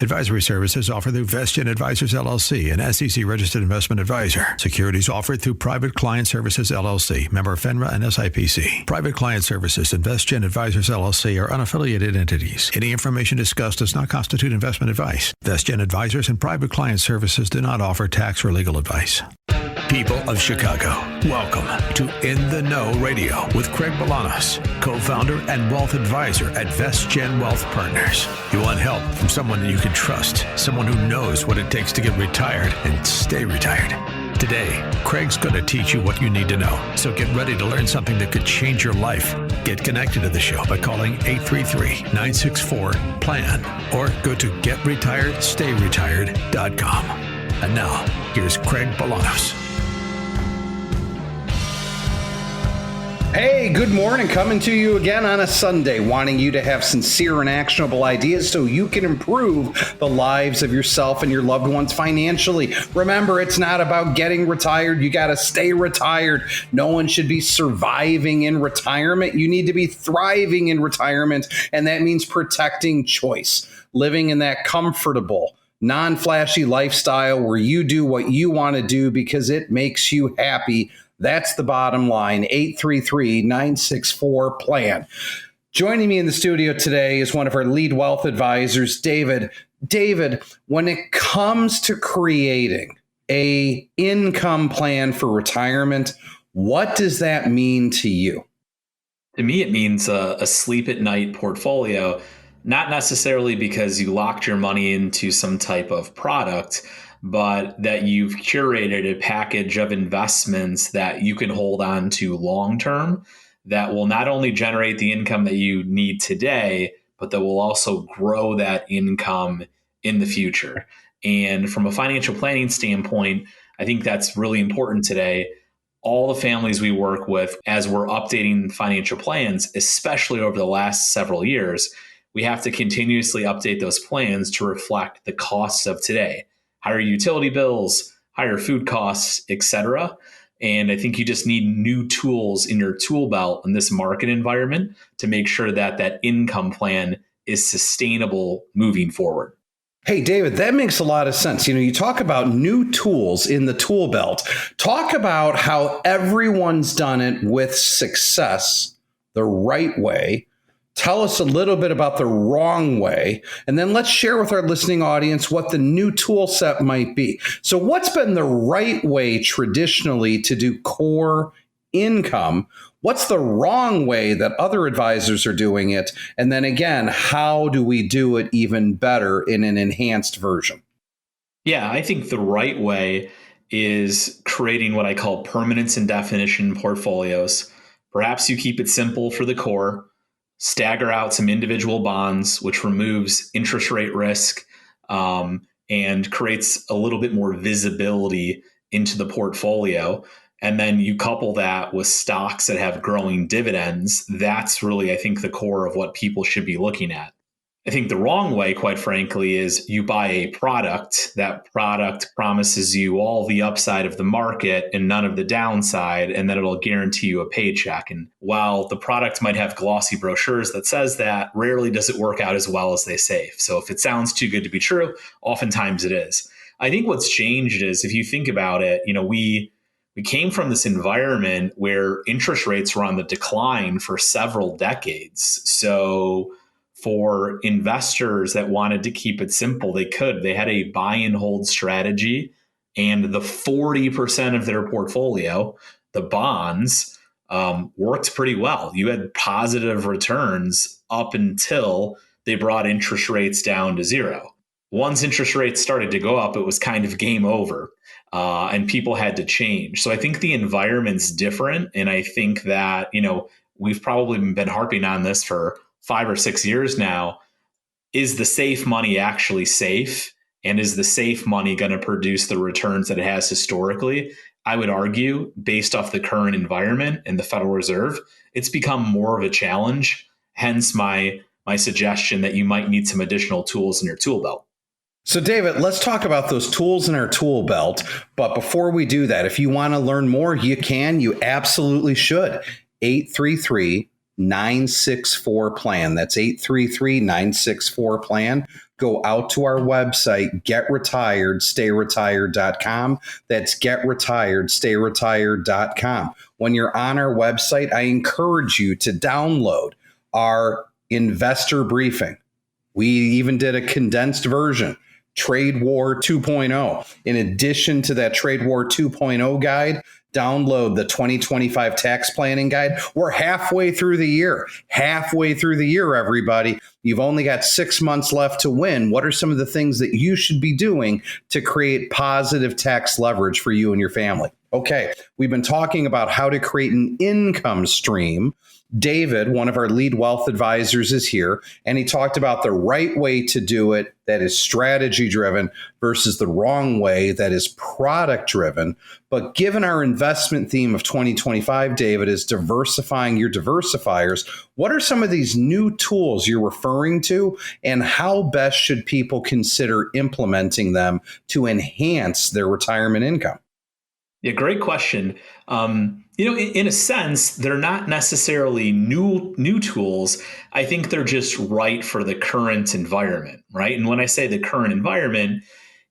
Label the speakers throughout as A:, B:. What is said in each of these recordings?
A: Advisory services offered through VestGen Advisors, LLC, an SEC-registered investment advisor. Securities offered through Private Client Services, LLC, member FINRA and SIPC. Private Client Services and VestGen Advisors, LLC are unaffiliated entities. Any information discussed does not constitute investment advice. VestGen Advisors and Private Client Services do not offer tax or legal advice. People of Chicago, welcome to In the Know Radio with Craig Bolanos, co-founder and wealth advisor at VestGen Wealth Partners. You want help from someone that you can trust, someone who knows what it takes to get retired and stay retired. Today, Craig's going to teach you what you need to know. So get ready to learn something that could change your life. Get connected to the show by calling 833-964-PLAN or go to getretiredstayretired.com. And now, here's Craig Bolanos.
B: Hey, good morning. Coming to you again on a Sunday, wanting you to have sincere and actionable ideas so you can improve the lives of yourself and your loved ones financially. Remember, it's not about getting retired. You got to stay retired. No one should be surviving in retirement. You need to be thriving in retirement, and that means protecting choice, living in that comfortable, non-flashy lifestyle where you do what you want to do because it makes you happy. That's the bottom line. 833-964-PLAN. Joining me in the studio today is one of our lead wealth advisors, David. David, when it comes to creating an income plan for retirement, what does that mean to you?
C: To me, it means a sleep at night portfolio, not necessarily because you locked your money into some type of product, but that you've curated a package of investments that you can hold on to long term that will not only generate the income that you need today, but that will also grow that income in the future. And from a financial planning standpoint, I think that's really important today. All the families we work with, as we're updating financial plans, especially over the last several years, we have to continuously update those plans to reflect the costs of today. Higher utility bills, higher food costs, etc. And I think you just need new tools in your tool belt in this market environment to make sure that that income plan is sustainable moving forward.
B: Hey, David, that makes a lot of sense. You talk about new tools in the tool belt. Talk about how everyone's done it with success the right way. Tell us a little bit about the wrong way, and then let's share with our listening audience what the new tool set might be. So what's been the right way traditionally to do core income? What's the wrong way that other advisors are doing it? And then again, how do we do it even better in an enhanced version?
C: Yeah, I think the right way is creating what I call permanence and definition portfolios. Perhaps you keep it simple for the core. Stagger out some individual bonds, which removes interest rate risk and creates a little bit more visibility into the portfolio. And then you couple that with stocks that have growing dividends. That's really, I think, the core of what people should be looking at. I think the wrong way, quite frankly, is you buy a product. That product promises you all the upside of the market and none of the downside, and then it'll guarantee you a paycheck. And while the product might have glossy brochures that says that, rarely does it work out as well as they say. So if it sounds too good to be true, oftentimes it is. I think what's changed is, if you think about it, we came from this environment where interest rates were on the decline for several decades. So for investors that wanted to keep it simple, they could. They had a buy and hold strategy, and the 40% of their portfolio, the bonds, worked pretty well. You had positive returns up until they brought interest rates down to zero. Once interest rates started to go up, it was kind of game over, and people had to change. So I think the environment's different, and I think that, we've probably been harping on this for 5 or 6 years now. Is the safe money actually safe? And is the safe money going to produce the returns that it has historically? I would argue, based off the current environment and the Federal Reserve, it's become more of a challenge. Hence my suggestion that you might need some additional tools in your tool belt.
B: So David, let's talk about those tools in our tool belt. But before we do that, if you want to learn more, you absolutely should. 833-964-PLAN. That's 833-964-PLAN. go out to our website, getretiredstayretired.com. That's getretiredstayretired.com. When you're on our website, I encourage you to download our investor briefing. We even did a condensed version, Trade War 2.0. In addition to that Trade War 2.0 guide, download the 2025 tax planning guide. We're halfway through the year. Everybody. You've only got 6 months left to win. What are some of the things that you should be doing to create positive tax leverage for you and your family? Okay, we've been talking about how to create an income stream. David, one of our lead wealth advisors, is here, and he talked about the right way to do it that is strategy driven versus the wrong way that is product driven. But given our investment theme of 2025, David, is diversifying your diversifiers, what are some of these new tools you're referring to, and how best should people consider implementing them to enhance their retirement income?
C: Yeah, great question. In a sense, they're not necessarily new tools. I think they're just right for the current environment, right? And when I say the current environment,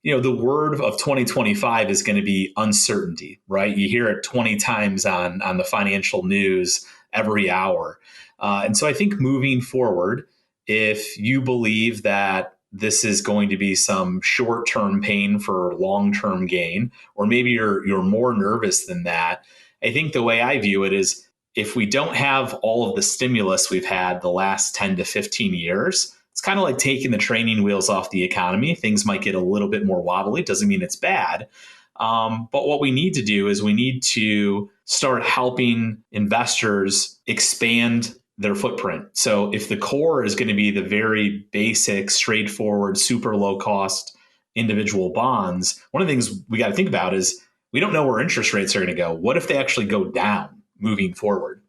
C: the word of 2025 is going to be uncertainty, right? You hear it 20 times on the financial news every hour. And so I think moving forward, if you believe that this is going to be some short-term pain for long-term gain, or maybe you're more nervous than that. I think the way I view it is, if we don't have all of the stimulus we've had the last 10 to 15 years, it's kind of like taking the training wheels off the economy. Things might get a little bit more wobbly. It doesn't mean it's bad. But what we need to do is we need to start helping investors expand their footprint. So if the core is going to be the very basic, straightforward, super low cost individual bonds, one of the things we got to think about is we don't know where interest rates are going to go. What if they actually go down moving forward?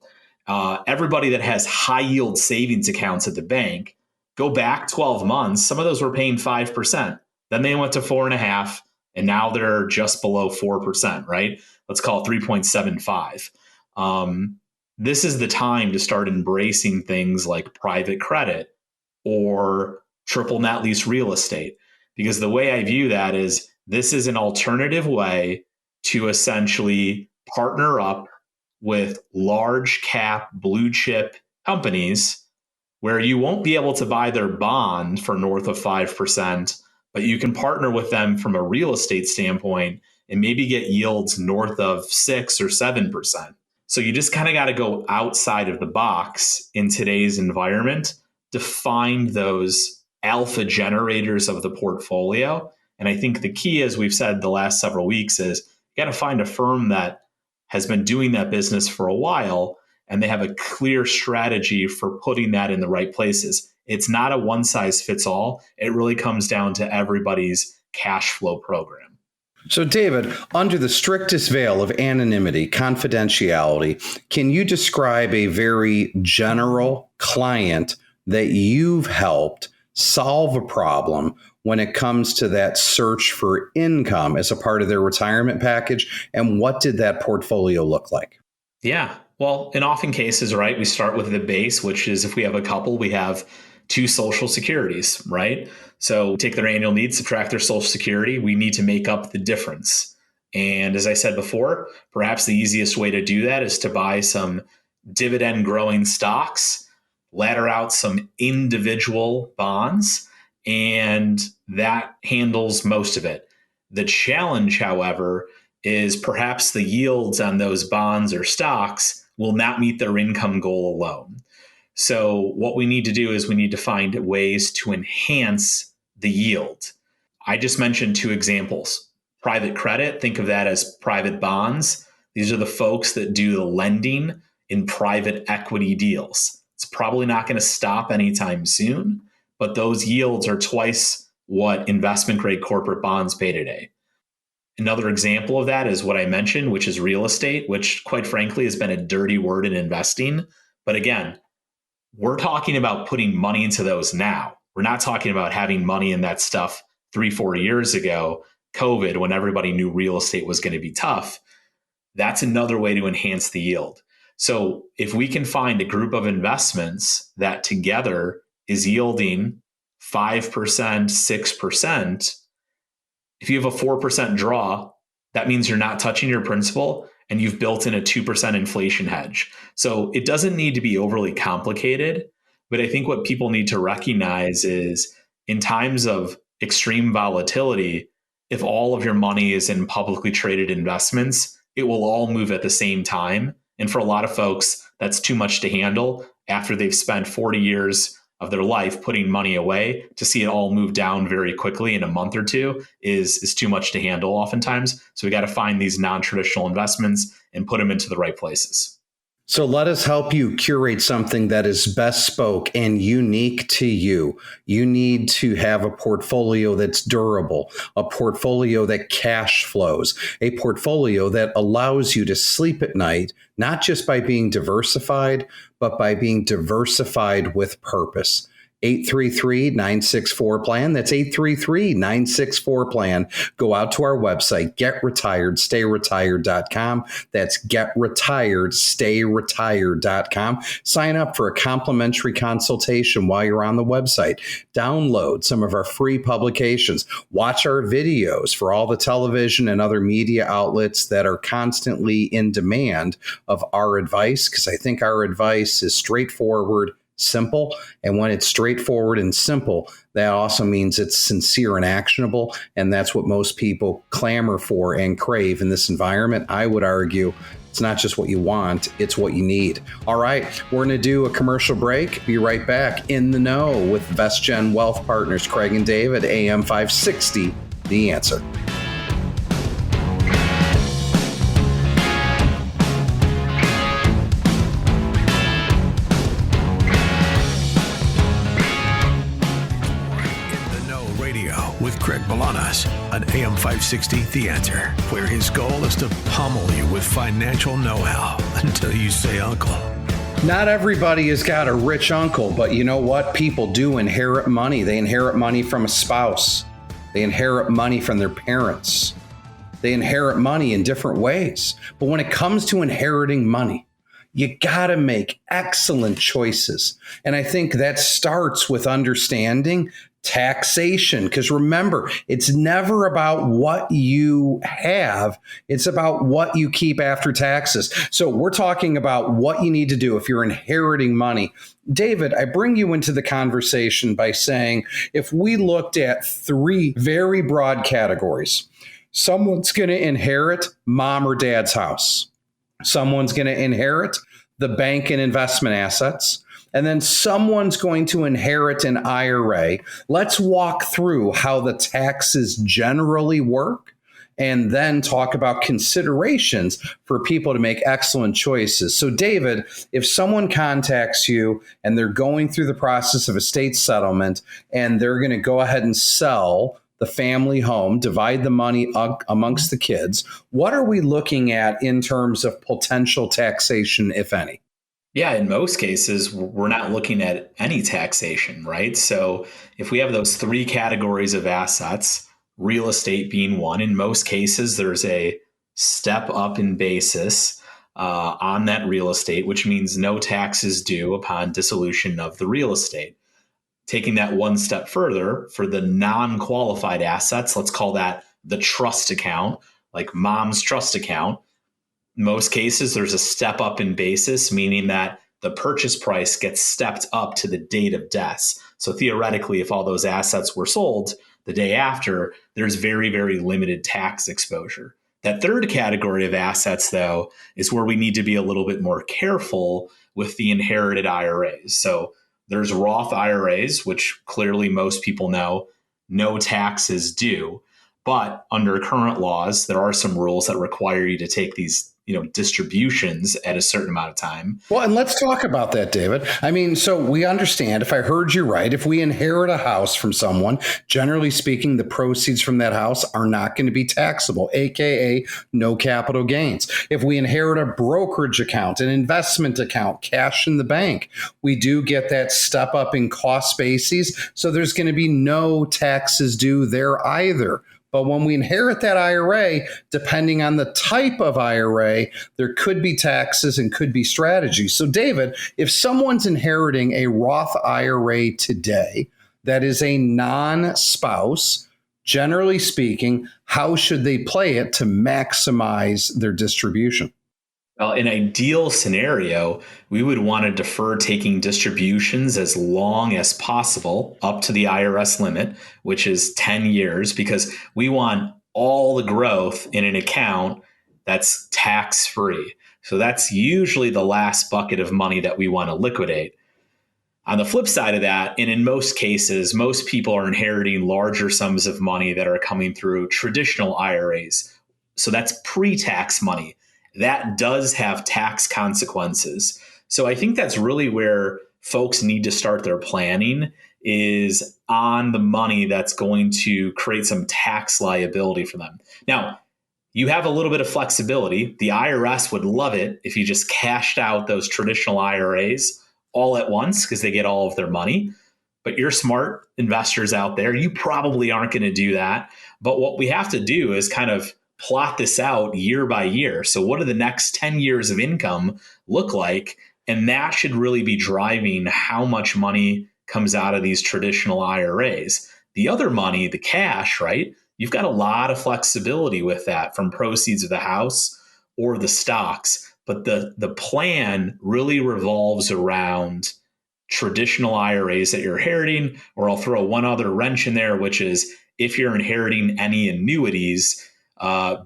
C: Everybody that has high yield savings accounts at the bank, go back 12 months, some of those were paying 5%. Then they went to 4.5%, and now they're just below 4%, right? Let's call it 3.75. This is the time to start embracing things like private credit or triple net lease real estate. Because the way I view that is, this is an alternative way to essentially partner up with large cap blue chip companies where you won't be able to buy their bond for north of 5%, but you can partner with them from a real estate standpoint and maybe get yields north of 6 or 7%. So you just kind of got to go outside of the box in today's environment to find those alpha generators of the portfolio. And I think the key, as we've said the last several weeks, is you got to find a firm that has been doing that business for a while, and they have a clear strategy for putting that in the right places. It's not a one size fits all. It really comes down to everybody's cash flow program.
B: So, David, under the strictest veil of anonymity, confidentiality, can you describe a very general client that you've helped solve a problem when it comes to that search for income as a part of their retirement package? And what did that portfolio look like?
C: Yeah. Well, in often cases, right, we start with the base, which is, if we have a couple, we have 2 social securities, right? So take their annual needs, subtract their social security. We need to make up the difference. And as I said before, perhaps the easiest way to do that is to buy some dividend growing stocks, ladder out some individual bonds, and that handles most of it. The challenge, however, is perhaps the yields on those bonds or stocks will not meet their income goal alone. So what we need to do is we need to find ways to enhance the yield. I just mentioned 2 examples. Private credit, think of that as private bonds. These are the folks that do the lending in private equity deals. It's probably not going to stop anytime soon, but those yields are twice what investment grade corporate bonds pay today. Another example of that is what I mentioned, which is real estate, which quite frankly has been a dirty word in investing. But again, we're talking about putting money into those now. We're not talking about having money in that stuff 3-4 years ago, COVID, when everybody knew real estate was going to be tough. That's another way to enhance the yield. So if we can find a group of investments that together is yielding 5%, 6%, if you have a 4% draw, that means you're not touching your principal and you've built in a 2% inflation hedge. So it doesn't need to be overly complicated, but I think what people need to recognize is in times of extreme volatility, if all of your money is in publicly traded investments, it will all move at the same time. And for a lot of folks, that's too much to handle after they've spent 40 years of their life putting money away. To see it all move down very quickly in a month or two is too much to handle oftentimes. So we got to find these non-traditional investments and put them into the right places.
B: So let us help you curate something that is bespoke and unique to you. You need to have a portfolio that's durable, a portfolio that cash flows, a portfolio that allows you to sleep at night, not just by being diversified, but by being diversified with purpose. 833-964-PLAN. That's 833-964-PLAN. Go out to our website, getretiredstayretired.com. That's getretiredstayretired.com. Sign up for a complimentary consultation while you're on the website. Download some of our free publications. Watch our videos for all the television and other media outlets that are constantly in demand of our advice, because I think our advice is straightforward, simple. And when it's straightforward and simple, that also means it's sincere and actionable. And that's what most people clamor for and crave in this environment. I would argue it's not just what you want, it's what you need. All right, we're going to do a commercial break. Be right back in the know with VestGen Wealth Partners, Craig and David, AM 560, The Answer.
A: With Craig Balanas on AM 560, The Answer, where his goal is to pummel you with financial know-how until you say uncle.
B: Not everybody has got a rich uncle, but you know what? People do inherit money. They inherit money from a spouse. They inherit money from their parents. They inherit money in different ways. But when it comes to inheriting money, you got to make excellent choices. And I think that starts with understanding taxation, because remember, it's never about what you have. It's about what you keep after taxes. So we're talking about what you need to do if you're inheriting money. David, I bring you into the conversation by saying, if we looked at three very broad categories, someone's going to inherit mom or dad's house. Someone's going to inherit the bank and investment assets. And then someone's going to inherit an IRA. Let's walk through how the taxes generally work and then talk about considerations for people to make excellent choices. So, David, if someone contacts you and they're going through the process of estate settlement and they're going to go ahead and sell the family home, divide the money amongst the kids, what are we looking at in terms of potential taxation, if any?
C: Yeah, in most cases, we're not looking at any taxation, right? So if we have those three categories of assets, real estate being one, in most cases, there's a step up in basis on that real estate, which means no taxes due upon dissolution of the real estate. Taking that one step further, for the non-qualified assets, let's call that the trust account, like mom's trust account. In most cases, there's a step up in basis, meaning that the purchase price gets stepped up to the date of death. So theoretically, if all those assets were sold the day after, there's very, very limited tax exposure. That third category of assets, though, is where we need to be a little bit more careful with the inherited IRAs. So there's Roth IRAs, which clearly most people know, no taxes due. But under current laws, there are some rules that require you to take these distributions at a certain amount of time.
B: Well, and let's talk about that, David. I mean, so we understand, if I heard you right, if we inherit a house from someone, generally speaking, the proceeds from that house are not going to be taxable, AKA no capital gains. If we inherit a brokerage account, an investment account, cash in the bank, we do get that step up in cost bases. So there's going to be no taxes due there either. But when we inherit that IRA, depending on the type of IRA, there could be taxes and could be strategies. So, David, if someone's inheriting a Roth IRA today, that is a non-spouse, generally speaking, how should they play it to maximize their distribution?
C: Well, in an ideal scenario, we would want to defer taking distributions as long as possible up to the IRS limit, which is 10 years, because we want all the growth in an account that's tax free. So that's usually the last bucket of money that we want to liquidate. On the flip side of that, and in most cases, most people are inheriting larger sums of money that are coming through traditional IRAs. So that's pre-tax money. That does have tax consequences. So I think that's really where folks need to start their planning, is on the money that's going to create some tax liability for them. Now, you have a little bit of flexibility. The IRS would love it if you just cashed out those traditional IRAs all at once because they get all of their money. But you're smart investors out there. You probably aren't going to do that. But what we have to do is kind of plot this out year by year. So what do the next 10 years of income look like? And that should really be driving how much money comes out of these traditional IRAs. The other money, the cash, right? You've got a lot of flexibility with that from proceeds of the house or the stocks. But the plan really revolves around traditional IRAs that you're inheriting, or I'll throw one other wrench in there, which is if you're inheriting any annuities,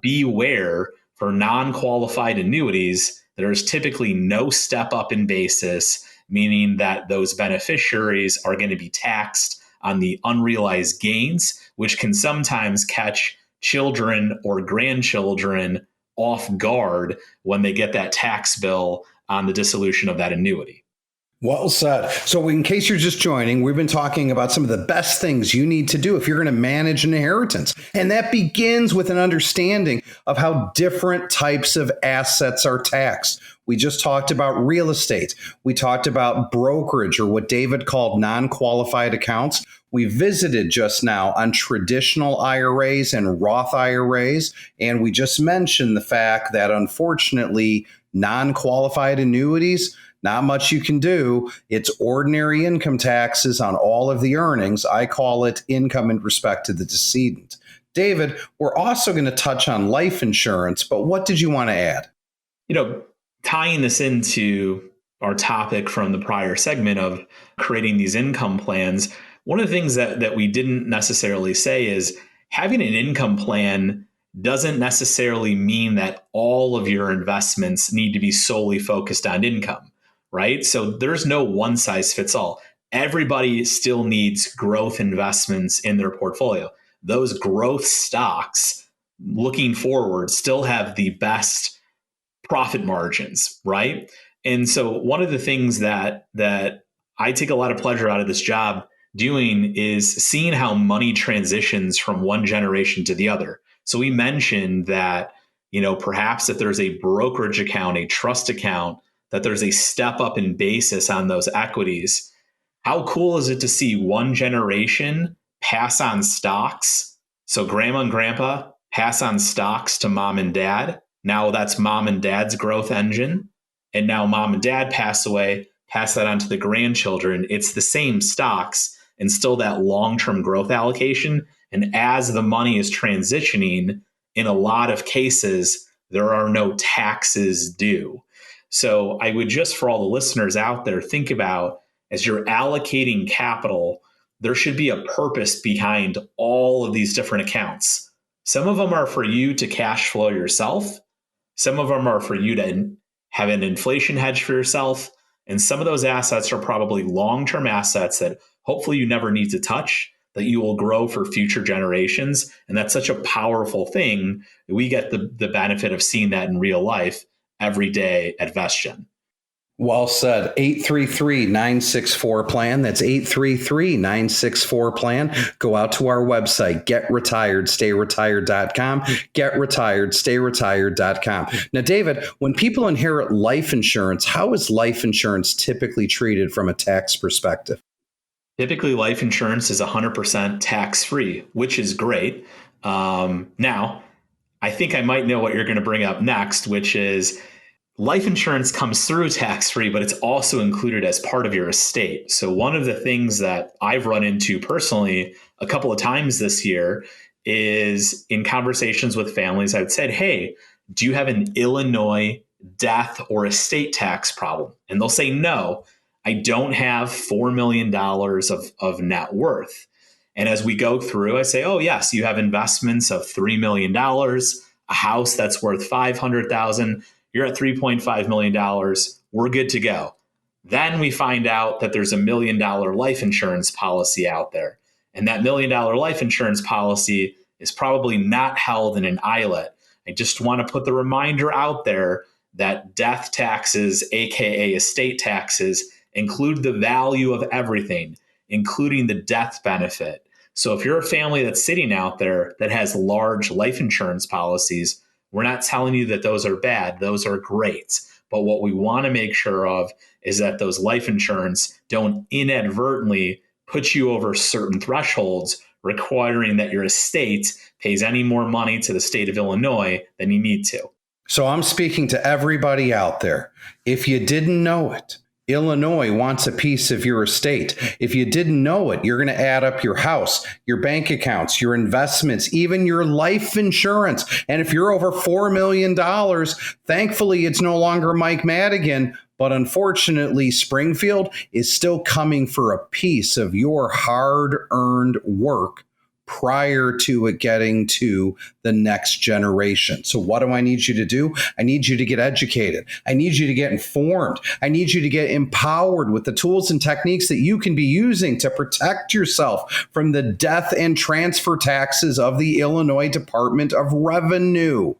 C: beware for non-qualified annuities. There's typically no step up in basis, meaning that those beneficiaries are going to be taxed on the unrealized gains, which can sometimes catch children or grandchildren off guard when they get that tax bill on the dissolution of that annuity.
B: Well said. So in case you're just joining, we've been talking about some of the best things you need to do if you're going to manage an inheritance. And that begins with an understanding of how different types of assets are taxed. We just talked about real estate. We talked about brokerage, or what David called non-qualified accounts. We visited just now on traditional IRAs and Roth IRAs. And we just mentioned the fact that unfortunately, non-qualified annuities, not much you can do. It's ordinary income taxes on all of the earnings. I call it income in respect to the decedent. David, we're also going to touch on life insurance, but what did you want to add?
C: Tying this into our topic from the prior segment of creating these income plans, one of the things that we didn't necessarily say is having an income plan doesn't necessarily mean that all of your investments need to be solely focused on income, right? So there's no one size fits all. Everybody still needs growth investments in their portfolio. Those growth stocks, looking forward, still have the best profit margins, right? And so one of the things that I take a lot of pleasure out of this job doing is seeing how money transitions from one generation to the other. So we mentioned that, perhaps if there's a brokerage account, a trust account, that there's a step up in basis on those equities. How cool is it to see one generation pass on stocks? So grandma and grandpa pass on stocks to mom and dad. Now that's mom and dad's growth engine. And now mom and dad pass away, pass that on to the grandchildren. It's the same stocks and still that long-term growth allocation. And as the money is transitioning, in a lot of cases, there are no taxes due. So I would just, for all the listeners out there, think about, as you're allocating capital, there should be a purpose behind all of these different accounts. Some of them are for you to cash flow yourself. Some of them are for you to have an inflation hedge for yourself. And some of those assets are probably long-term assets that hopefully you never need to touch, that you will grow for future generations. And that's such a powerful thing. We get the benefit of seeing that in real life every day at VestGen.
B: Well said. 833-964-PLAN. That's 833-964-PLAN. Go out to our website, getretiredstayretired.com, getretiredstayretired.com. Now, David, when people inherit life insurance, how is life insurance typically treated from a tax perspective?
C: Typically, life insurance is 100% tax-free, which is great. Now, I think I might know what you're going to bring up next, which is life insurance comes through tax-free, but it's also included as part of your estate. So one of the things that I've run into personally a couple of times this year is in conversations with families, I've said, hey, do you have an Illinois death or estate tax problem? And they'll say, no, I don't have $4 million of net worth. And as we go through, I say, oh, yes, you have investments of $3 million, a house that's worth $500,000. You're at $3.5 million. We're good to go. Then we find out that there's $1 million life insurance policy out there. And that $1 million life insurance policy is probably not held in an ILET. I just want to put the reminder out there that death taxes, AKA estate taxes, include the value of everything, including the death benefit. So if you're a family that's sitting out there that has large life insurance policies, we're not telling you that those are bad. Those are great. But what we want to make sure of is that those life insurance don't inadvertently put you over certain thresholds, requiring that your estate pays any more money to the state of Illinois than you need to.
B: So I'm speaking to everybody out there. If you didn't know it, Illinois wants a piece of your estate. If you didn't know it, you're going to add up your house, your bank accounts, your investments, even your life insurance. And if you're over $4 million, thankfully, it's no longer Mike Madigan. But unfortunately, Springfield is still coming for a piece of your hard-earned work prior to it getting to the next generation. So what do I need you to do? I need you to get educated. I need you to get informed. I need you to get empowered with the tools and techniques that you can be using to protect yourself from the death and transfer taxes of the Illinois Department of Revenue.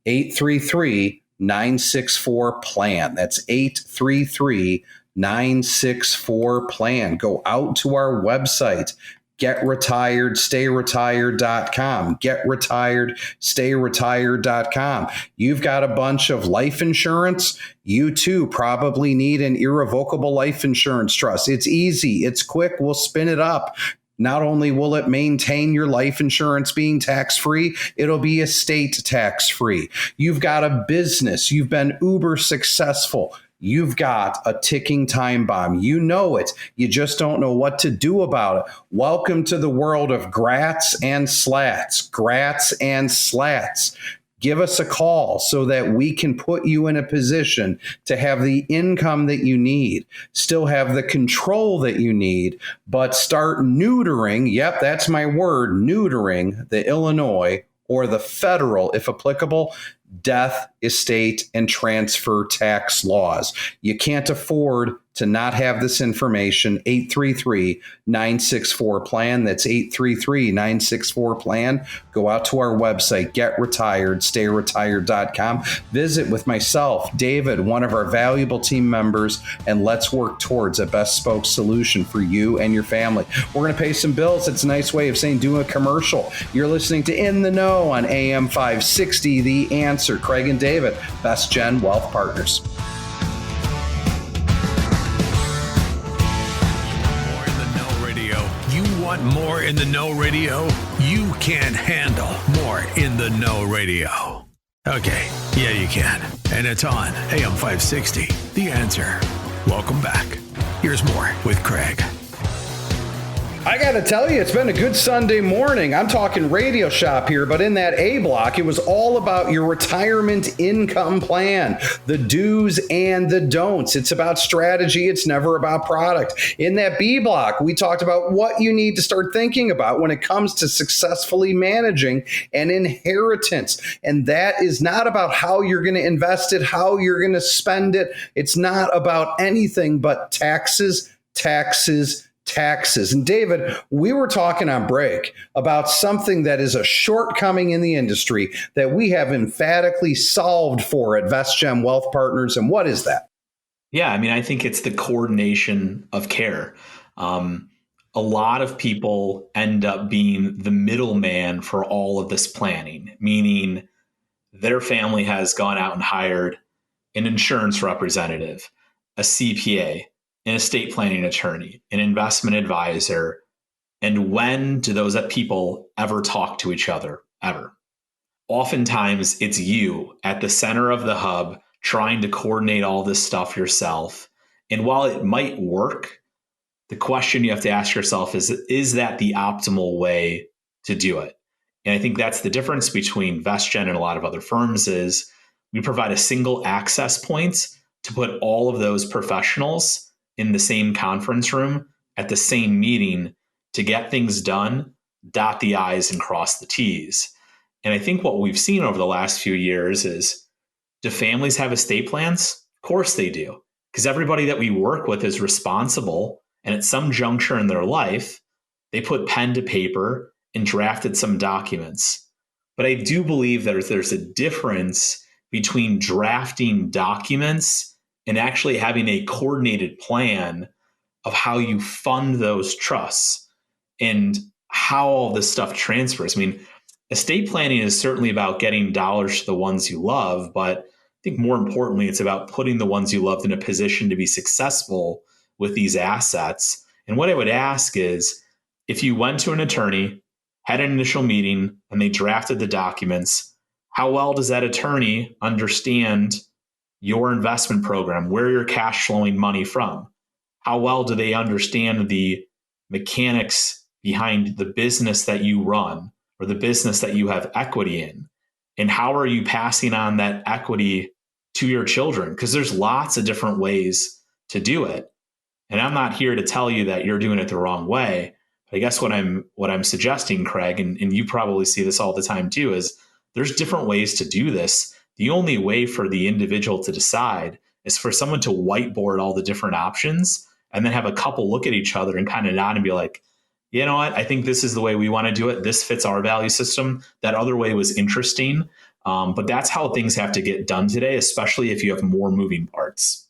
B: 833-964-PLAN. That's 833-964-PLAN. Go out to our website, GetRetiredStayRetired.com. GetRetiredStayRetired.com. You've got a bunch of life insurance. You too probably need an irrevocable life insurance trust. It's easy. It's quick. We'll spin it up. Not only will it maintain your life insurance being tax-free, it'll be estate tax-free. You've got a business. You've been uber successful. You've got a ticking time bomb. You know it. You just don't know what to do about it. Welcome to the world of grats and slats. Grats and slats. Give us a call so that we can put you in a position to have the income that you need, still have the control that you need, but start neutering, yep, that's my word, neutering the Illinois or the federal, if applicable, death, estate, and transfer tax laws. You can't afford to not have this information. 833-964-PLAN. That's 833-964-PLAN. Go out to our website, GetRetiredStayRetired.com. Visit with myself, David, one of our valuable team members, and let's work towards a bespoke solution for you and your family. We're going to pay some bills. It's a nice way of saying do a commercial. You're listening to In the Know on AM 560, The Answer. Craig and David, VestGen Wealth Partners.
A: Want more In the Know radio? You can't handle more In the Know radio. Okay, yeah, you can. And it's on AM 560, The Answer. Welcome back. Here's more with Craig.
B: I got to tell you, it's been a good Sunday morning. I'm talking Radio Shop here, but in that A block, it was all about your retirement income plan, the do's and the don'ts. It's about strategy. It's never about product. In that B block, we talked about what you need to start thinking about when it comes to successfully managing an inheritance. And that is not about how you're going to invest it, how you're going to spend it. It's not about anything but taxes, taxes, taxes. And David, we were talking on break about something that is a shortcoming in the industry that we have emphatically solved for at VestGen Wealth Partners. And what is that?
C: Yeah, I mean, I think it's the coordination of care. A lot of people end up being the middleman for all of this planning, meaning their family has gone out and hired an insurance representative, a CPA, an estate planning attorney, an investment advisor. And when do those people ever talk to each other? Ever. Oftentimes, it's you at the center of the hub trying to coordinate all this stuff yourself. And while it might work, the question you have to ask yourself is that the optimal way to do it? And I think that's the difference between VestGen and a lot of other firms is we provide a single access point to put all of those professionals in the same conference room at the same meeting to get things done, dot the I's and cross the T's. And I think what we've seen over the last few years is, do families have estate plans? Of course they do, because everybody that we work with is responsible. And at some juncture in their life, they put pen to paper and drafted some documents. But I do believe that there's a difference between drafting documents and actually having a coordinated plan of how you fund those trusts and how all this stuff transfers. I mean, estate planning is certainly about getting dollars to the ones you love, but I think more importantly, it's about putting the ones you loved in a position to be successful with these assets. And what I would ask is, if you went to an attorney, had an initial meeting, and they drafted the documents, how well does that attorney understand your investment program, where you're cash flowing money from? How well do they understand the mechanics behind the business that you run or the business that you have equity in? And how are you passing on that equity to your children? Because there's lots of different ways to do it. And I'm not here to tell you that you're doing it the wrong way. But I guess what I'm suggesting, Craig, and you probably see this all the time too, is there's different ways to do this. The only way for the individual to decide is for someone to whiteboard all the different options and then have a couple look at each other and kind of nod and be like, you know what, I think this is the way we want to do it. This fits our value system. That other way was interesting. But that's how things have to get done today, especially if you have more moving parts.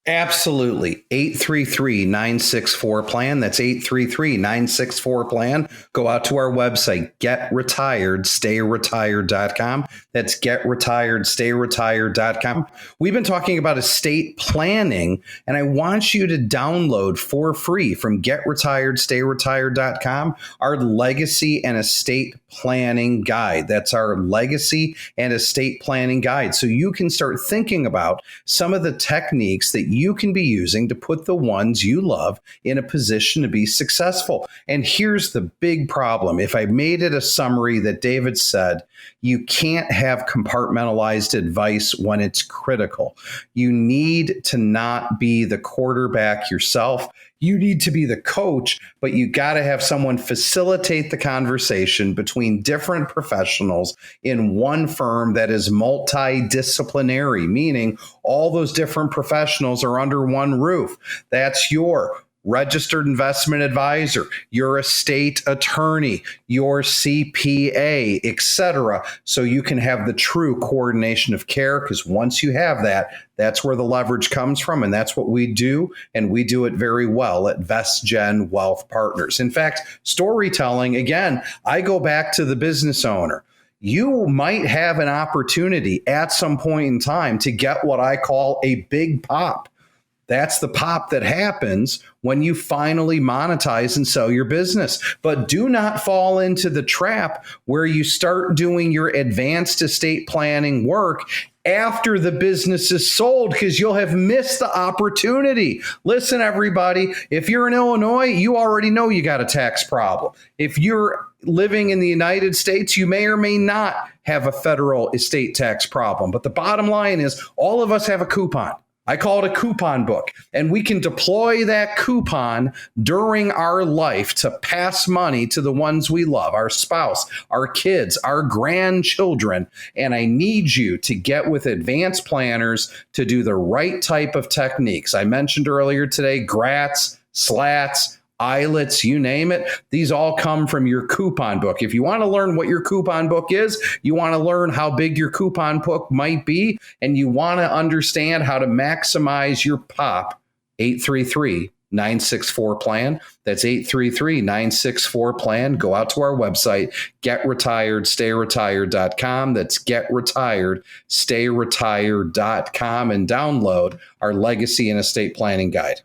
B: Absolutely. 833-964-PLAN. That's 833-964-PLAN. Go out to our website, getretiredstayretired.com. That's getretiredstayretired.com. We've been talking about estate planning, and I want you to download for free from getretiredstayretired.com our legacy and estate planning guide. That's our legacy and estate planning guide. So you can start thinking about some of the techniques that you can be using to put the ones you love in a position to be successful. And here's the big problem. If I made it a summary that David said, you can't have compartmentalized advice when it's critical. You need to not be the quarterback yourself. You need to be the coach, but you got to have someone facilitate the conversation between different professionals in one firm that is multidisciplinary, meaning all those different professionals are under one roof. That's your registered investment advisor, your estate attorney, your CPA, etc. So you can have the true coordination of care, because once you have that, that's where the leverage comes from. And that's what we do. And we do it very well at VestGen Wealth Partners. In fact, storytelling, again, I go back to the business owner. You might have an opportunity at some point in time to get what I call a big pop. That's the pop that happens when you finally monetize and sell your business. But do not fall into the trap where you start doing your advanced estate planning work after the business is sold, because you'll have missed the opportunity. Listen, everybody, if you're in Illinois, you already know you got a tax problem. If you're living in the United States, you may or may not have a federal estate tax problem. But the bottom line is all of us have a coupon. I call it a coupon book, and we can deploy that coupon during our life to pass money to the ones we love, our spouse, our kids, our grandchildren. And I need you to get with advanced planners to do the right type of techniques. I mentioned earlier today, grats, slats, eyelets, you name it. These all come from your coupon book. If you want to learn what your coupon book is, you want to learn how big your coupon book might be, and you want to understand how to maximize your pop, 833-964-PLAN. That's 833-964-PLAN. Go out to our website, getretiredstayretired.com. That's getretiredstayretired.com, and download our legacy and estate planning guide.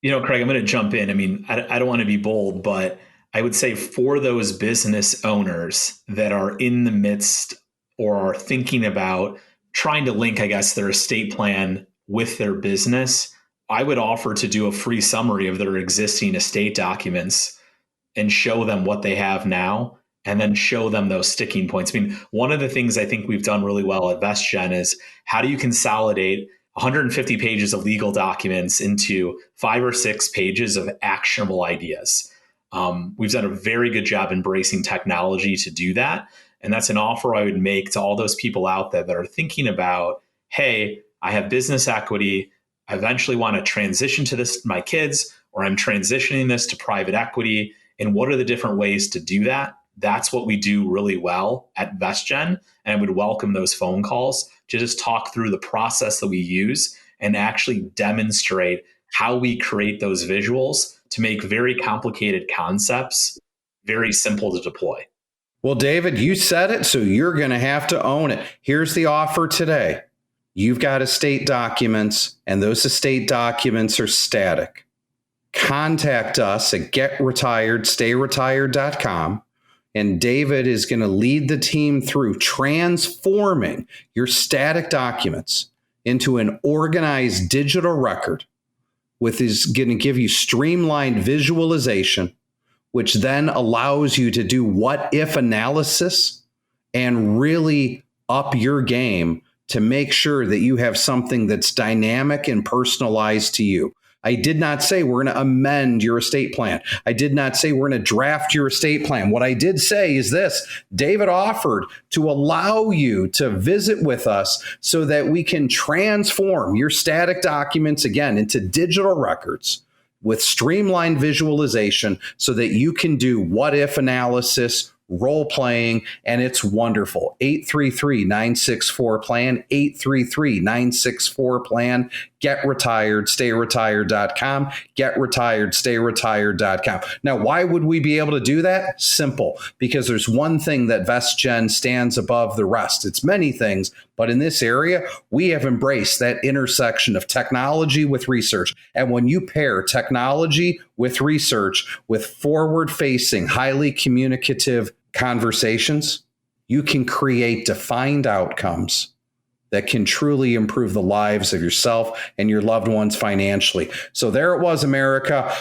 C: You know, Craig, I'm going to jump in. I mean, I don't want to be bold, but I would say for those business owners that are in the midst or are thinking about trying to link, I guess, their estate plan with their business, I would offer to do a free summary of their existing estate documents and show them what they have now, and then show them those sticking points. I mean, one of the things I think we've done really well at VestGen is how do you consolidate 150 pages of legal documents into 5 or 6 pages of actionable ideas? We've done a very good job embracing technology to do that. And that's an offer I would make to all those people out there that are thinking about, hey, I have business equity. I eventually want to transition to this, my kids, or I'm transitioning this to private equity. And what are the different ways to do that? That's what we do really well at VestGen. And I would welcome those phone calls to just talk through the process that we use and actually demonstrate how we create those visuals to make very complicated concepts very simple to deploy.
B: Well, David, you said it, so you're going to have to own it. Here's the offer today. You've got estate documents, and those estate documents are static. Contact us at getretiredstayretired.com, and David is going to lead the team through transforming your static documents into an organized digital record, which is going to give you streamlined visualization, which then allows you to do what-if analysis and really up your game to make sure that you have something that's dynamic and personalized to you. I did not say we're going to amend your estate plan. I did not say we're going to draft your estate plan. What I did say is this: David offered to allow you to visit with us so that we can transform your static documents again into digital records with streamlined visualization so that you can do what-if analysis, role playing, and it's wonderful. 833-964-PLAN, 833-964-PLAN, getretiredstayretired.com, getretiredstayretired.com. Now, why would we be able to do that? Simple, because there's one thing that VestGen stands above the rest. It's many things, but in this area, we have embraced that intersection of technology with research. And when you pair technology with research with forward-facing, highly communicative conversations, you can create defined outcomes that can truly improve the lives of yourself and your loved ones financially. So there it was, America.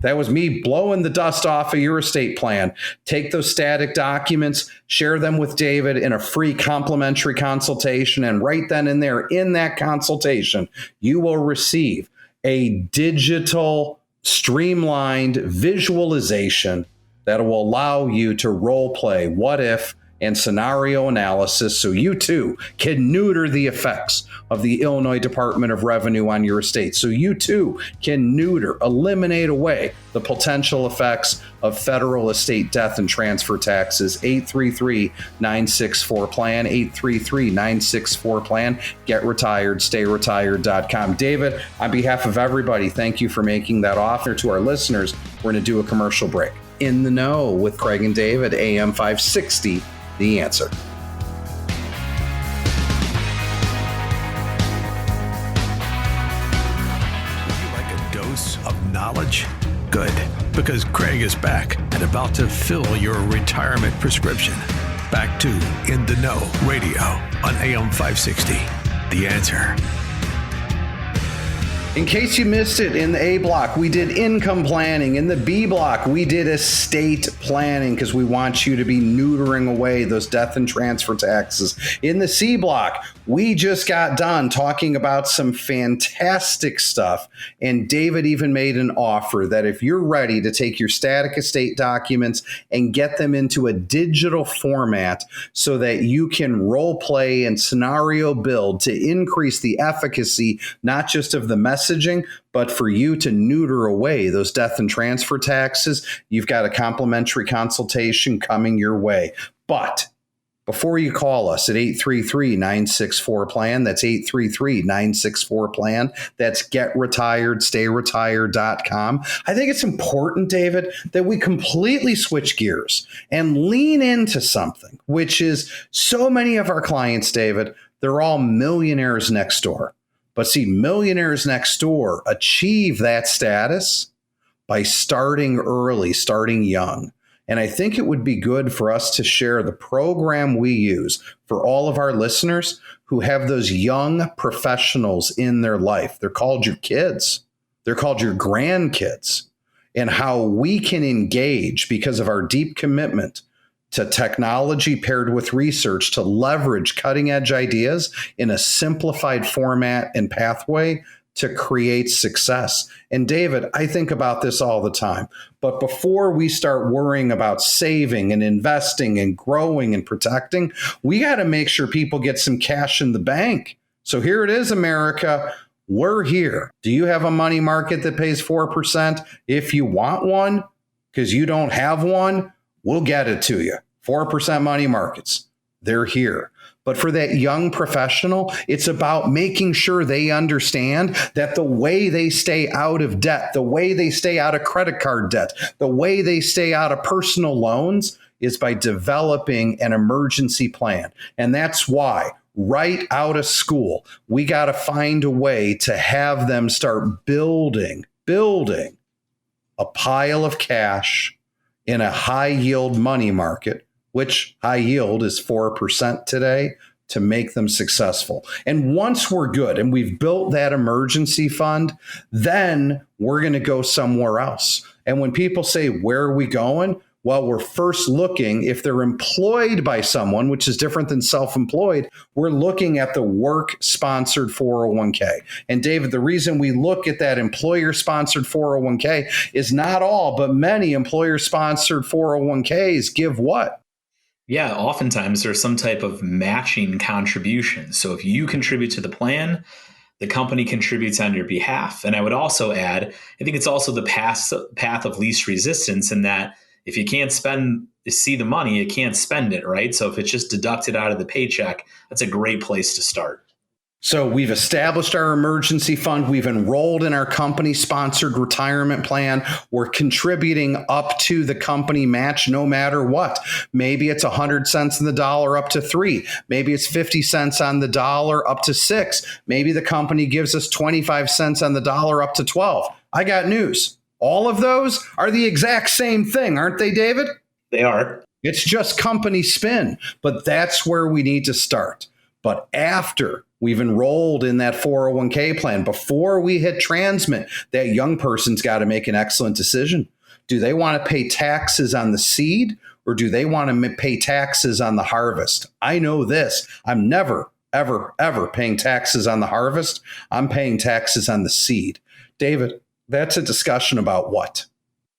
B: That was me blowing the dust off of your estate plan. Take those static documents, share them with David in a free complimentary consultation, and right then and there in that consultation, you will receive a digital, streamlined visualization that will allow you to role play what if and scenario analysis so you too can neuter the effects of the Illinois Department of Revenue on your estate. So you too can eliminate away the potential effects of federal estate death and transfer taxes. 833-964-PLAN, 833-964-PLAN, getretiredstayretired.com. David, on behalf of everybody, thank you for making that offer. To our listeners, we're going to do a commercial break. In the Know with Craig and David, AM 560, The Answer.
A: Would you like a dose of knowledge? Good, because Craig is back and about to fill your retirement prescription. Back to In the Know Radio on AM 560, The Answer.
B: In case you missed it, in the A block, we did income planning. In the B block, we did estate planning because we want you to be neutering away those death and transfer taxes. In the C block, we just got done talking about some fantastic stuff. And David even made an offer that if you're ready to take your static estate documents and get them into a digital format so that you can role play and scenario build to increase the efficacy, not just of the messaging, but for you to neuter away those death and transfer taxes, you've got a complimentary consultation coming your way. But before you call us at 833-964-PLAN, that's 833-964-PLAN, that's getretiredstayretired.com. I think it's important, David, that we completely switch gears and lean into something, which is so many of our clients, David, they're all millionaires next door. But see, millionaires next door achieve that status by starting early, starting young. And I think it would be good for us to share the program we use for all of our listeners who have those young professionals in their life. They're called your kids. They're called your grandkids. And how we can engage because of our deep commitment to technology paired with research to leverage cutting edge ideas in a simplified format and pathway to create success. And David, I think about this all the time. But before we start worrying about saving and investing and growing and protecting, we got to make sure people get some cash in the bank. So here it is, America. We're here. Do you have a money market that pays 4%? If you want one, because you don't have one, we'll get it to you. 4% money markets. They're here. But for that young professional, it's about making sure they understand that the way they stay out of debt, the way they stay out of credit card debt, the way they stay out of personal loans is by developing an emergency plan. And that's why right out of school, we got to find a way to have them start building a pile of cash in a high yield money market, which high yield is 4% today, to make them successful. And once we're good and we've built that emergency fund, then we're going to go somewhere else. And when people say, where are we going? Well, we're first looking, if they're employed by someone, which is different than self-employed, we're looking at the work-sponsored 401k. And David, the reason we look at that employer-sponsored 401k is not all, but many employer-sponsored 401ks give what?
C: Yeah, oftentimes there's some type of matching contribution. So if you contribute to the plan, the company contributes on your behalf. And I would also add, I think it's also the path of least resistance in that if you can't see the money, you can't spend it, right? So if it's just deducted out of the paycheck, that's a great place to start.
B: So we've established our emergency fund. We've enrolled in our company-sponsored retirement plan. We're contributing up to the company match no matter what. Maybe it's 100 cents on the dollar up to 3. Maybe it's 50 cents on the dollar up to 6. Maybe the company gives us 25 cents on the dollar up to 12. I got news. All of those are the exact same thing, aren't they, David?
C: They are.
B: It's just company spin, but that's where we need to start. But after we've enrolled in that 401k plan, before we hit transmit, that young person's got to make an excellent decision. Do they want to pay taxes on the seed or do they want to pay taxes on the harvest? I know this. I'm never, ever, ever paying taxes on the harvest. I'm paying taxes on the seed. David, that's a discussion about what?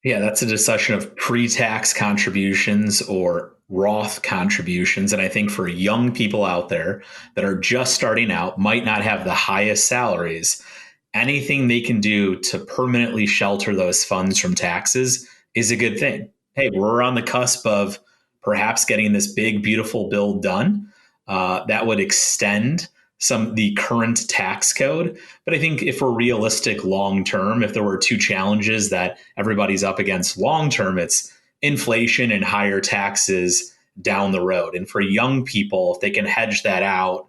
C: Yeah, that's a discussion of pre-tax contributions or Roth contributions. And I think for young people out there that are just starting out, might not have the highest salaries, anything they can do to permanently shelter those funds from taxes is a good thing. Hey, we're on the cusp of perhaps getting this big, beautiful bill done that would extend the current tax code. But I think if we're realistic long term, if there were two challenges that everybody's up against long term, it's inflation and higher taxes down the road. And for young people, if they can hedge that out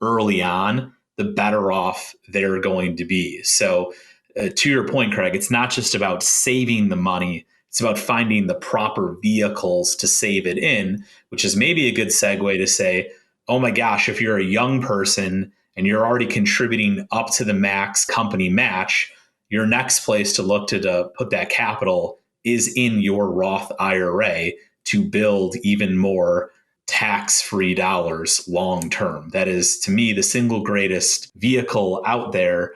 C: early on, the better off they're going to be. So to your point, Craig, it's not just about saving the money. It's about finding the proper vehicles to save it in, which is maybe a good segue to say, oh my gosh, if you're a young person and you're already contributing up to the max company match, your next place to look to put that capital is in your Roth IRA to build even more tax-free dollars long term. That is, to me, the single greatest vehicle out there.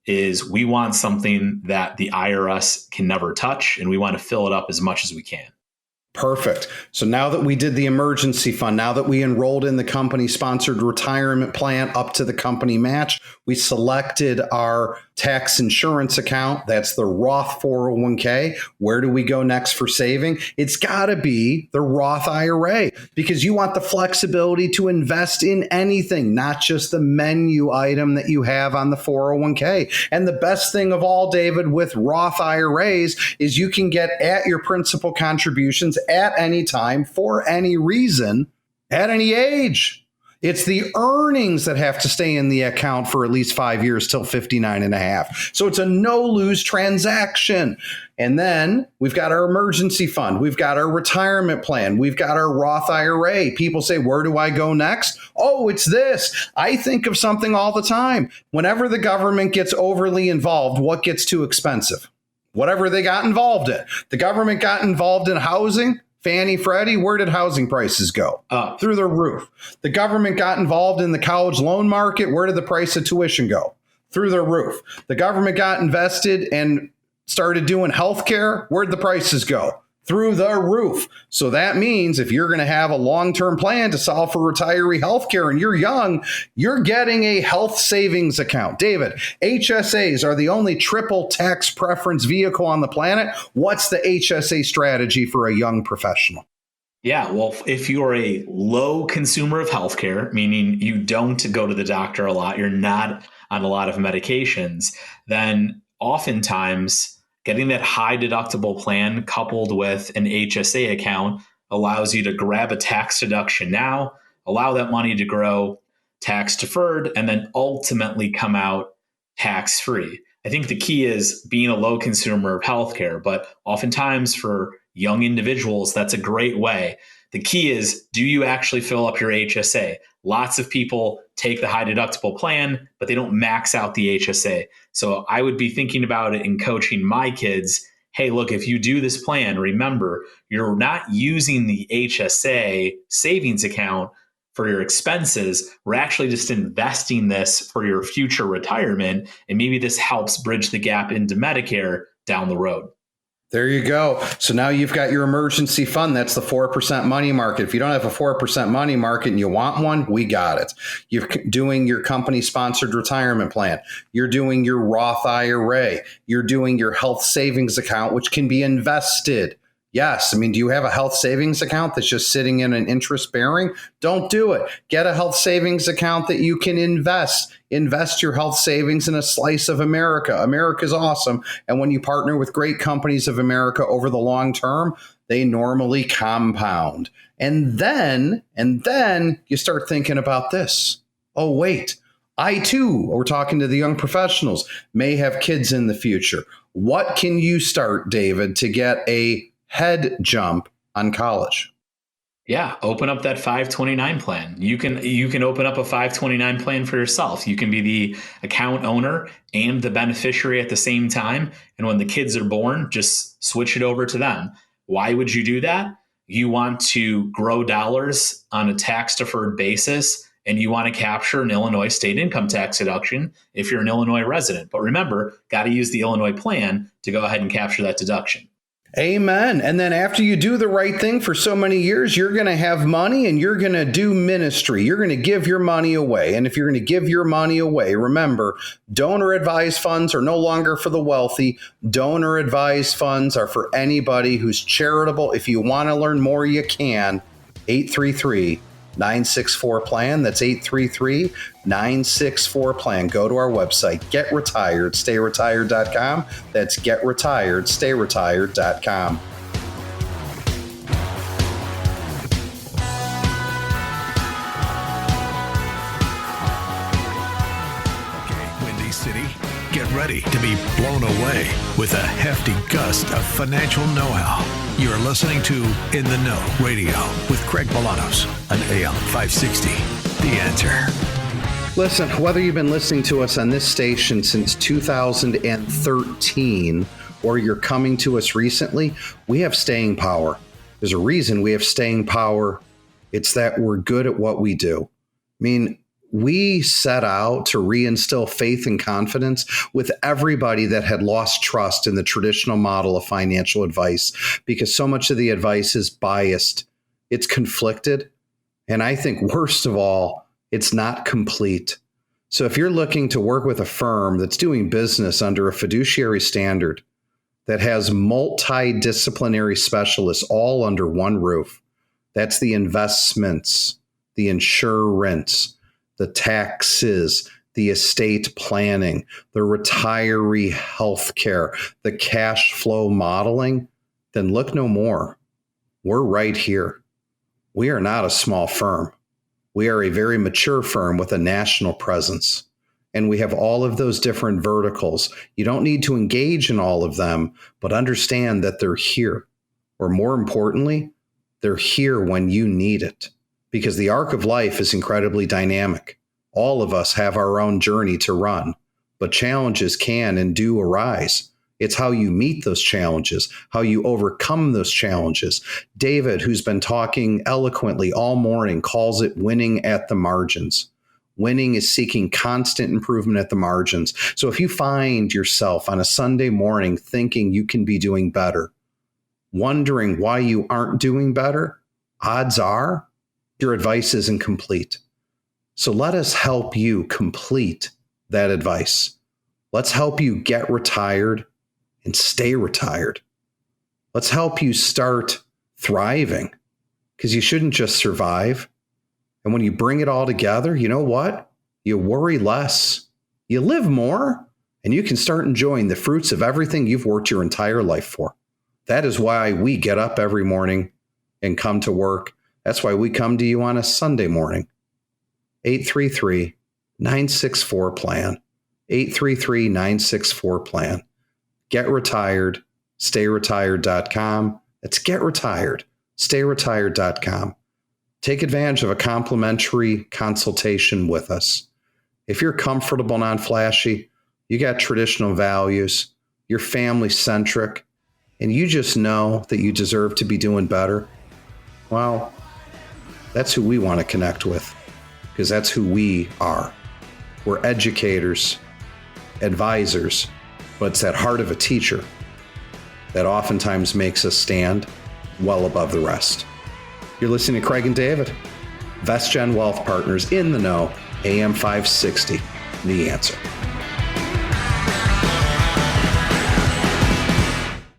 C: Is we want something that the IRS can never touch, and we want to fill it up as much as we can.
B: Perfect. So now that we did the emergency fund, now that we enrolled in the company-sponsored retirement plan up to the company match, we selected our tax insurance account. That's the Roth 401k. Where do we go next for saving? It's got to be the Roth IRA because you want the flexibility to invest in anything, not just the menu item that you have on the 401k. And the best thing of all, David, with Roth IRAs is you can get at your principal contributions at any time, for any reason, at any age. It's the earnings that have to stay in the account for at least 5 years till 59 and a half. So it's a no-lose transaction. And then we've got our emergency fund. We've got our retirement plan. We've got our Roth IRA. People say, where do I go next? Oh, it's this. I think of something all the time. Whenever the government gets overly involved, what gets too expensive? Whatever they got involved in. The government got involved in housing. Fannie, Freddie, where did housing prices go?
C: Up.
B: Through the roof. The government got involved in the college loan market. Where did the price of tuition go? Through the roof. The government got invested and started doing healthcare. Where'd the prices go? Through the roof. So that means if you're going to have a long-term plan to solve for retiree healthcare and you're young, you're getting a health savings account. David, HSAs are the only triple tax preference vehicle on the planet. What's the HSA strategy for a young professional?
C: Yeah, well, if you're a low consumer of healthcare, meaning you don't go to the doctor a lot, you're not on a lot of medications, then oftentimes getting that high deductible plan coupled with an HSA account allows you to grab a tax deduction now, allow that money to grow tax deferred, and then ultimately come out tax free. I think the key is being a low consumer of healthcare, but oftentimes for young individuals, that's a great way. The key is, do you actually fill up your HSA? Lots of people take the high deductible plan, but they don't max out the HSA. So I would be thinking about it in coaching my kids. Hey, look, if you do this plan, remember, you're not using the HSA savings account for your expenses. We're actually just investing this for your future retirement. And maybe this helps bridge the gap into Medicare down the road.
B: There you go. So now you've got your emergency fund. That's the 4% money market. If you don't have a 4% money market and you want one, we got it. You're doing your company sponsored retirement plan. You're doing your Roth IRA. You're doing your health savings account, which can be invested. Yes. I mean, do you have a health savings account that's just sitting in an interest bearing? Don't do it. Get a health savings account that you can invest. Invest your health savings in a slice of America. America's awesome. And when you partner with great companies of America over the long term, they normally compound. And then you start thinking about this. Oh, wait. I too, we're talking to the young professionals, may have kids in the future. What can you start, David, to get a head jump on college?
C: Yeah, open up that 529 plan. You can open up a 529 plan for yourself. You can be the account owner and the beneficiary at the same time. And when the kids are born, just switch it over to them. Why would you do that? You want to grow dollars on a tax deferred basis, and you want to capture an Illinois state income tax deduction if you're an Illinois resident. But remember, got to use the Illinois plan to go ahead and capture that deduction.
B: Amen. And then after you do the right thing for so many years, you're going to have money and you're going to do ministry. You're going to give your money away. And if you're going to give your money away, remember, donor advised funds are no longer for the wealthy. Donor advised funds are for anybody who's charitable. If you want to learn more, you can. 833-964-PLAN. That's 833-964-PLAN. Go to our website, getretiredstayretired.com. That's getretiredstayretired.com.
A: Okay, Windy City, get ready to be blown away with a hefty gust of financial know-how. You're listening to In the Know Radio with Craig Bolanos on AM 560. The Answer.
B: Listen, whether you've been listening to us on this station since 2013 or you're coming to us recently, we have staying power. There's a reason we have staying power. It's that we're good at what we do. I mean, we set out to reinstill faith and confidence with everybody that had lost trust in the traditional model of financial advice, because so much of the advice is biased, it's conflicted, and I think worst of all, it's not complete. So if you're looking to work with a firm that's doing business under a fiduciary standard that has multidisciplinary specialists all under one roof, that's the investments, the insurance, the taxes, the estate planning, the retiree health care, the cash flow modeling, then look no more. We're right here. We are not a small firm. We are a very mature firm with a national presence, and we have all of those different verticals. You don't need to engage in all of them, but understand that they're here. Or more importantly, they're here when you need it, because the arc of life is incredibly dynamic. All of us have our own journey to run, but challenges can and do arise. It's how you meet those challenges, how you overcome those challenges. David, who's been talking eloquently all morning, calls it winning at the margins. Winning is seeking constant improvement at the margins. So if you find yourself on a Sunday morning thinking you can be doing better, wondering why you aren't doing better, odds are your advice isn't complete. So let us help you complete that advice. Let's help you get retired and stay retired. Let's help you start thriving, because you shouldn't just survive. And when you bring it all together, you know what? You worry less, you live more, and you can start enjoying the fruits of everything you've worked your entire life for. That is why we get up every morning and come to work. That's why we come to you on a Sunday morning. 833-964-PLAN. 833-964-PLAN. Get retired, stayretired.com. That's get retired, stayretired.com. Take advantage of a complimentary consultation with us. If you're comfortable, non-flashy, you got traditional values, you're family centric, and you just know that you deserve to be doing better, well, that's who we want to connect with, because that's who we are. We're educators, advisors, but it's that heart of a teacher that oftentimes makes us stand well above the rest. You're listening to Craig and David, VestGen Wealth Partners, in the know, AM 560, The Answer.